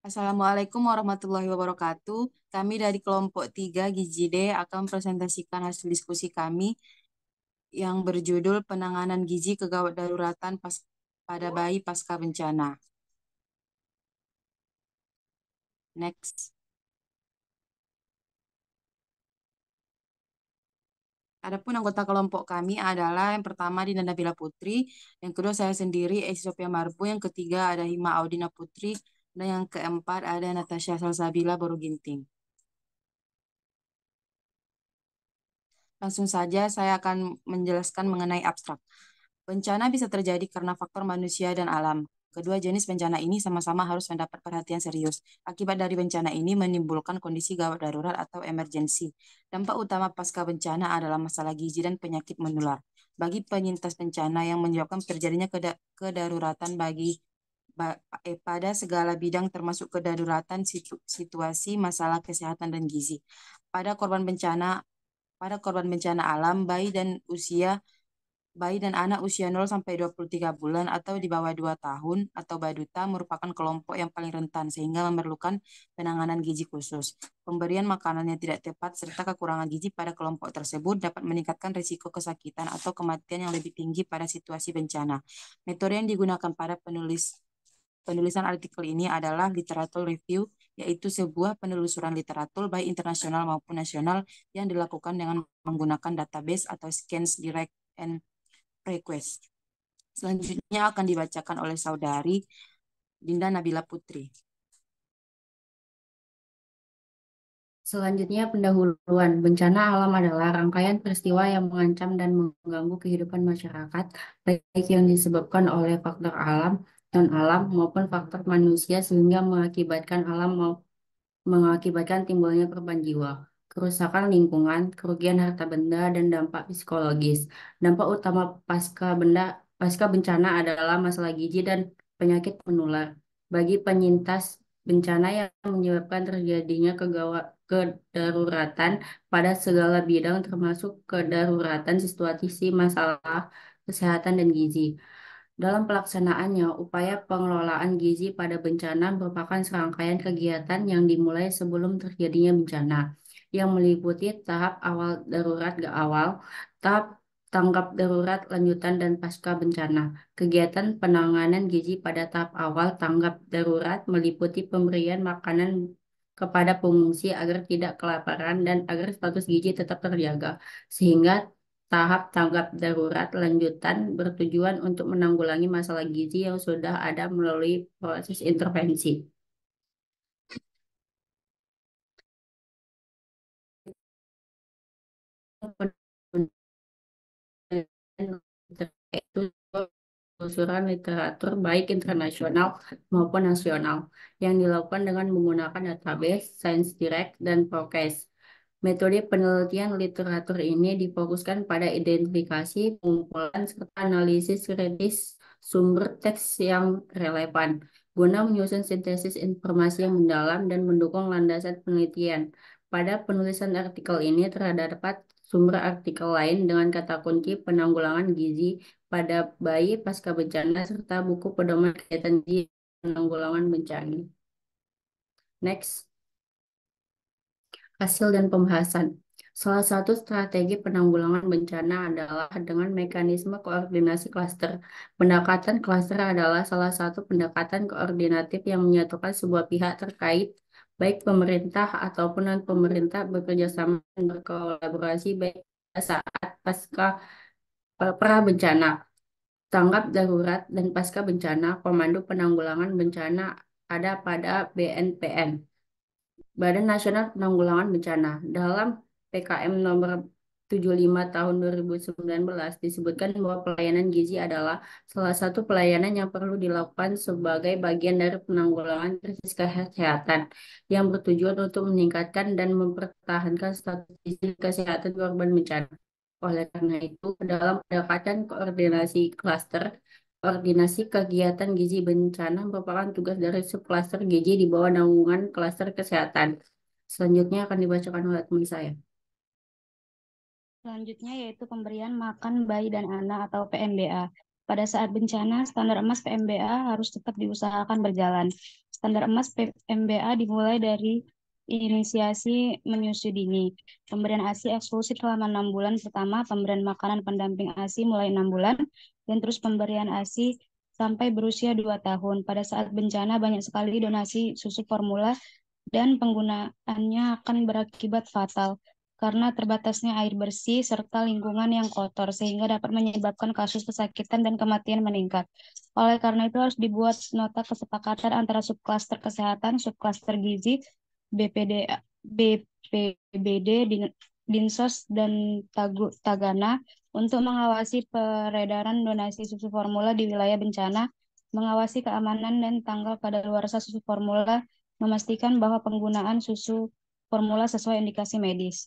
Assalamualaikum warahmatullahi wabarakatuh. Kami dari kelompok 3 Gizi D akan presentasikan hasil diskusi kami yang berjudul Penanganan Gizi Kegawat Daruratan pada Bayi Pasca Bencana. Next. Adapun anggota kelompok kami adalah yang pertama Dina Nabila Putri, yang kedua saya sendiri Esi Sophia Marbu, yang ketiga ada Hima Audina Putri, dan yang keempat ada Natasha Salsabila Boruginting. Langsung saja saya akan menjelaskan mengenai abstrak. Bencana bisa terjadi karena faktor manusia dan alam. Kedua jenis bencana ini sama-sama harus mendapat perhatian serius. Akibat dari bencana ini menimbulkan kondisi gawat darurat atau emergensi. Dampak utama pasca bencana adalah masalah gizi dan penyakit menular. Bagi penyintas bencana yang menyebabkan terjadinya kedaruratan pada segala bidang termasuk kedaruratan situasi masalah kesehatan dan gizi. Pada korban bencana pada korban bencana alam, bayi dan anak usia 0 sampai 23 bulan atau di bawah 2 tahun atau baduta merupakan kelompok yang paling rentan sehingga memerlukan penanganan gizi khusus. Pemberian makanan yang tidak tepat serta kekurangan gizi pada kelompok tersebut dapat meningkatkan risiko kesakitan atau kematian yang lebih tinggi pada situasi bencana. Metode yang digunakan pada penulisan artikel ini adalah literatur review, yaitu sebuah penelusuran literatur baik internasional maupun nasional yang dilakukan dengan menggunakan database atau scans direct and request. Selanjutnya akan dibacakan oleh saudari Dinda Nabila Putri. Selanjutnya, pendahuluan. Bencana alam adalah rangkaian peristiwa yang mengancam dan mengganggu kehidupan masyarakat, baik yang disebabkan oleh faktor alam, non-alam, maupun faktor manusia sehingga mengakibatkan timbulnya korban jiwa, kerusakan lingkungan, kerugian harta benda, dan dampak psikologis. Dampak utama pasca bencana adalah masalah gizi dan penyakit menular. Bagi penyintas bencana yang menyebabkan terjadinya kedaruratan pada segala bidang termasuk kedaruratan situasi masalah kesehatan dan gizi. Dalam pelaksanaannya, upaya pengelolaan gizi pada bencana merupakan serangkaian kegiatan yang dimulai sebelum terjadinya bencana, yang meliputi tahap awal darurat ke awal, tahap tanggap darurat lanjutan dan pasca bencana. Kegiatan penanganan gizi pada tahap awal tanggap darurat meliputi pemberian makanan kepada pengungsi agar tidak kelaparan dan agar status gizi tetap terjaga, sehingga tahap tanggap darurat lanjutan bertujuan untuk menanggulangi masalah gizi yang sudah ada melalui proses intervensi. Itu penelusuran literatur baik internasional maupun nasional yang dilakukan dengan menggunakan database, Science Direct, dan Prokes. Metode penelitian literatur ini difokuskan pada identifikasi, pengumpulan, serta analisis kritis sumber teks yang relevan, guna menyusun sintesis informasi yang mendalam dan mendukung landasan penelitian. Pada penulisan artikel ini terdapat sumber artikel lain dengan kata kunci penanggulangan gizi pada bayi pasca bencana serta buku pedoman kegiatan gizi penanggulangan bencana. Next. Hasil dan pembahasan. Salah satu strategi penanggulangan bencana adalah dengan mekanisme koordinasi klaster. Pendekatan klaster adalah salah satu pendekatan koordinatif yang menyatukan sebuah pihak terkait, baik pemerintah ataupun non-pemerintah bekerja sama dan berkolaborasi baik pada saat pasca pra bencana, tanggap darurat, dan pasca bencana. Komando Penanggulangan Bencana ada pada BNPN. Badan Nasional Penanggulangan Bencana. Dalam PKM nomor 75 tahun 2019 disebutkan bahwa pelayanan gizi adalah salah satu pelayanan yang perlu dilakukan sebagai bagian dari penanggulangan krisis kesehatan yang bertujuan untuk meningkatkan dan mempertahankan status gizi kesehatan korban bencana. Oleh karena itu, dalam pendekatan koordinasi klaster, koordinasi kegiatan gizi bencana merupakan tugas dari subklaster gizi di bawah naungan klaster kesehatan. Selanjutnya akan dibacakan oleh teman saya. Selanjutnya yaitu pemberian makan bayi dan anak atau PMBA. Pada saat bencana, standar emas PMBA harus tetap diusahakan berjalan. Standar emas PMBA dimulai dari inisiasi menyusui dini. Pemberian ASI eksklusif selama 6 bulan pertama, pemberian makanan pendamping ASI mulai 6 bulan, dan terus pemberian ASI sampai berusia 2 tahun. Pada saat bencana banyak sekali donasi susu formula dan penggunaannya akan berakibat fatal karena terbatasnya air bersih serta lingkungan yang kotor sehingga dapat menyebabkan kasus kesakitan dan kematian meningkat. Oleh karena itu harus dibuat nota kesepakatan antara subklaster kesehatan, subklaster gizi, BPD, BPBD, Dinsos, dan Tagana untuk mengawasi peredaran donasi susu formula di wilayah bencana, mengawasi keamanan dan tanggal kadaluarsa susu formula, memastikan bahwa penggunaan susu formula sesuai indikasi medis.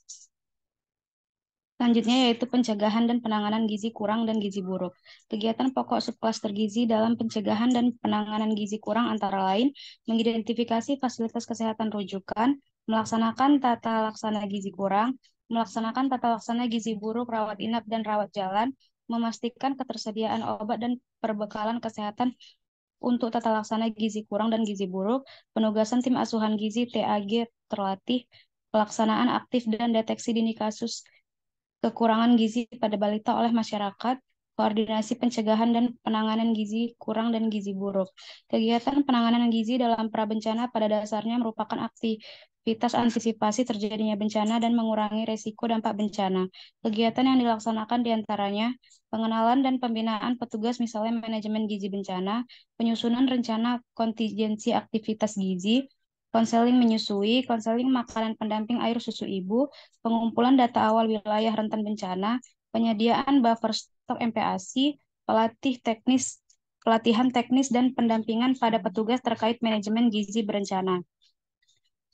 Selanjutnya yaitu pencegahan dan penanganan gizi kurang dan gizi buruk. Kegiatan pokok subklaster gizi dalam pencegahan dan penanganan gizi kurang antara lain mengidentifikasi fasilitas kesehatan rujukan, melaksanakan tata laksana gizi kurang, melaksanakan tata laksana gizi buruk, rawat inap dan rawat jalan, memastikan ketersediaan obat dan perbekalan kesehatan untuk tata laksana gizi kurang dan gizi buruk, penugasan tim asuhan gizi TAG terlatih, pelaksanaan aktif dan deteksi dini kasus kekurangan gizi pada balita oleh masyarakat, koordinasi pencegahan dan penanganan gizi kurang dan gizi buruk. Kegiatan penanganan gizi dalam prabencana pada dasarnya merupakan aktivitas antisipasi terjadinya bencana dan mengurangi resiko dampak bencana. Kegiatan yang dilaksanakan diantaranya pengenalan dan pembinaan petugas misalnya manajemen gizi bencana, penyusunan rencana kontingensi aktivitas gizi, konseling menyusui, konseling makanan pendamping air susu ibu, pengumpulan data awal wilayah rentan bencana, penyediaan buffer stok MPASI, pelatihan teknis dan pendampingan pada petugas terkait manajemen gizi berencana.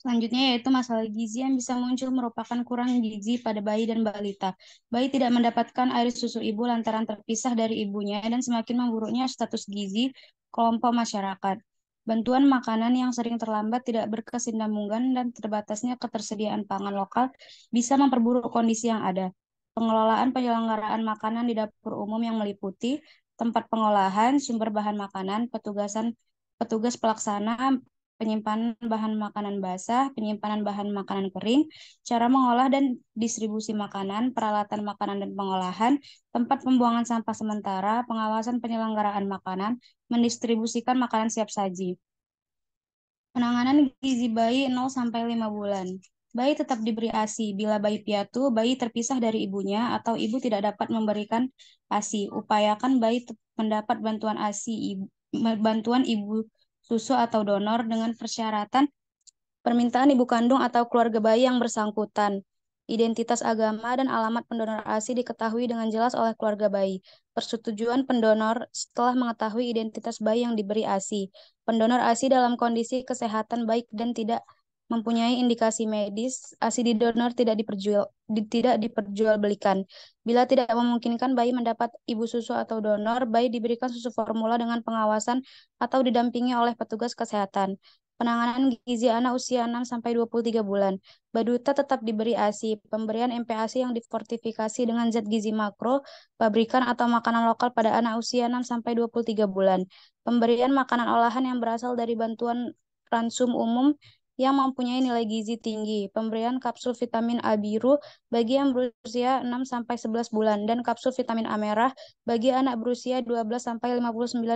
Selanjutnya yaitu masalah gizi yang bisa muncul merupakan kurang gizi pada bayi dan balita. Bayi tidak mendapatkan air susu ibu lantaran terpisah dari ibunya dan semakin memburuknya status gizi kelompok masyarakat. Bantuan makanan yang sering terlambat, tidak berkesinambungan, dan terbatasnya ketersediaan pangan lokal bisa memperburuk kondisi yang ada. Pengelolaan penyelenggaraan makanan di dapur umum yang meliputi tempat pengolahan, sumber bahan makanan, petugas pelaksana, penyimpanan bahan makanan basah, penyimpanan bahan makanan kering, cara mengolah dan distribusi makanan, peralatan makanan dan pengolahan, tempat pembuangan sampah sementara, pengawasan penyelenggaraan makanan, mendistribusikan makanan siap saji. Penanganan gizi bayi 0-5 bulan. Bayi tetap diberi ASI. Bila bayi piatu, bayi terpisah dari ibunya atau ibu tidak dapat memberikan ASI. Upayakan bayi mendapat bantuan ASI, bantuan ibu susu atau donor dengan persyaratan permintaan ibu kandung atau keluarga bayi yang bersangkutan. Identitas agama dan alamat pendonor ASI diketahui dengan jelas oleh keluarga bayi. Persetujuan pendonor setelah mengetahui identitas bayi yang diberi ASI. Pendonor ASI dalam kondisi kesehatan baik dan tidak mempunyai indikasi medis, ASI didonor tidak diperjualbelikan. Bila tidak memungkinkan bayi mendapat ibu susu atau donor, bayi diberikan susu formula dengan pengawasan atau didampingi oleh petugas kesehatan. Penanganan gizi anak usia 6-23 bulan. Baduta tetap diberi ASI. Pemberian MPASI yang difortifikasi dengan zat gizi makro, pabrikan atau makanan lokal pada anak usia 6-23 bulan. Pemberian makanan olahan yang berasal dari bantuan ransum umum yang mempunyai nilai gizi tinggi. Pemberian kapsul vitamin A biru bagi yang berusia 6-11 bulan dan kapsul vitamin A merah bagi anak berusia 12-59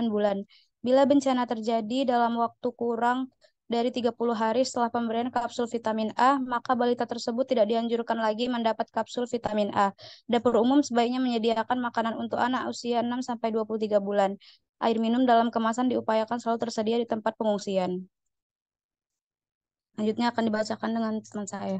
bulan. Bila bencana terjadi dalam waktu kurang dari 30 hari setelah pemberian kapsul vitamin A, maka balita tersebut tidak dianjurkan lagi mendapat kapsul vitamin A. Dapur umum sebaiknya menyediakan makanan untuk anak usia 6-23 bulan. Air minum dalam kemasan diupayakan selalu tersedia di tempat pengungsian. Selanjutnya akan dibacakan dengan teman saya.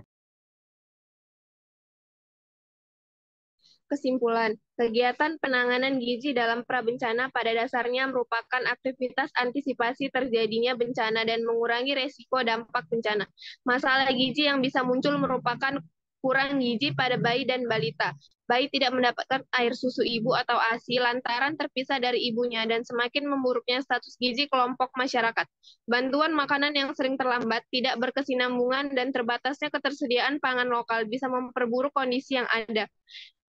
Kesimpulan, kegiatan penanganan gizi dalam prabencana pada dasarnya merupakan aktivitas antisipasi terjadinya bencana dan mengurangi resiko dampak bencana. Masalah gizi yang bisa muncul merupakan kurang gizi pada bayi dan balita. Bayi tidak mendapatkan air susu ibu atau ASI lantaran terpisah dari ibunya dan semakin memburuknya status gizi kelompok masyarakat. Bantuan makanan yang sering terlambat, tidak berkesinambungan, dan terbatasnya ketersediaan pangan lokal bisa memperburuk kondisi yang ada.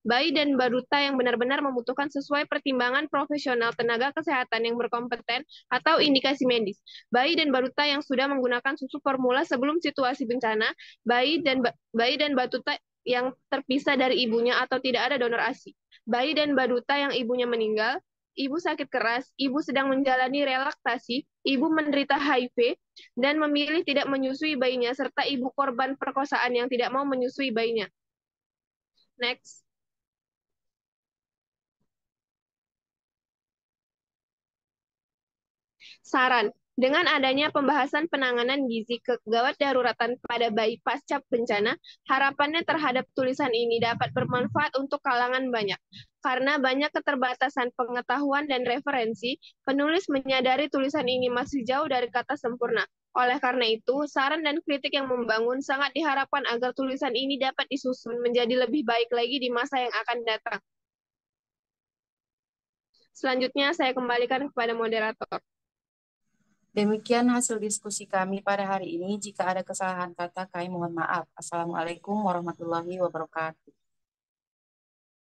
bayi dan balita yang benar-benar membutuhkan sesuai pertimbangan profesional tenaga kesehatan yang berkompeten atau indikasi medis, bayi dan balita yang sudah menggunakan susu formula sebelum situasi bencana, bayi dan balita yang terpisah dari ibunya atau tidak ada donor ASI, bayi dan balita yang ibunya meninggal, ibu sakit keras, ibu sedang menjalani relaktasi, ibu menderita HIV, dan memilih tidak menyusui bayinya, serta ibu korban perkosaan yang tidak mau menyusui bayinya. Next. Saran, dengan adanya pembahasan penanganan gizi gawat daruratan pada bayi pasca bencana, harapannya terhadap tulisan ini dapat bermanfaat untuk kalangan banyak. Karena banyak keterbatasan pengetahuan dan referensi, penulis menyadari tulisan ini masih jauh dari kata sempurna. Oleh karena itu, saran dan kritik yang membangun sangat diharapkan agar tulisan ini dapat disusun menjadi lebih baik lagi di masa yang akan datang. Selanjutnya, saya kembalikan kepada moderator. Demikian hasil diskusi kami pada hari ini. Jika ada kesalahan kata, kami mohon maaf. Assalamualaikum warahmatullahi wabarakatuh.